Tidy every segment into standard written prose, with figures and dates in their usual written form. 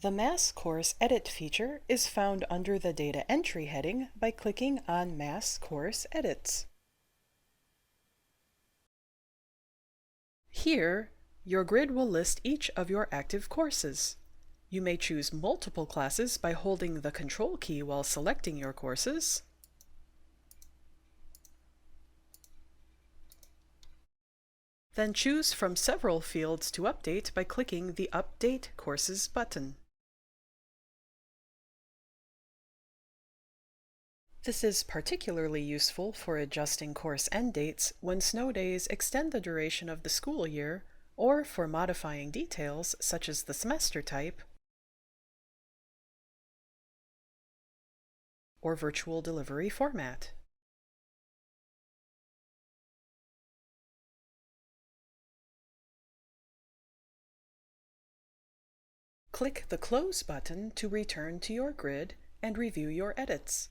The Mass Course Edit feature is found under the Data Entry heading by clicking on Mass Course Edits. Here, your grid will list each of your active courses. You may choose multiple classes by holding the Control key while selecting your courses. Then choose from several fields to update by clicking the Update Courses button. This is particularly useful for adjusting course end dates when snow days extend the duration of the school year, or for modifying details such as the semester type or virtual delivery format. Click the Close button to return to your grid and review your edits.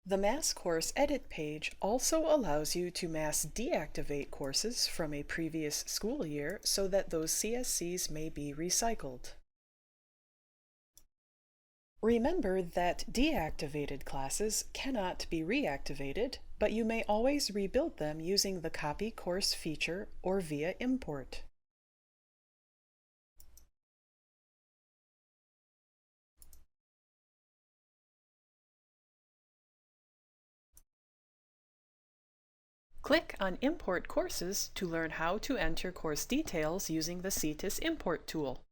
The Mass Course Edit page also allows you to mass deactivate courses from a previous school year so that those CSCs may be recycled. Remember that deactivated classes cannot be reactivated, but you may always rebuild them using the Copy Course feature or via import. Click on Import Courses to learn how to enter course details using the CTEIS import tool.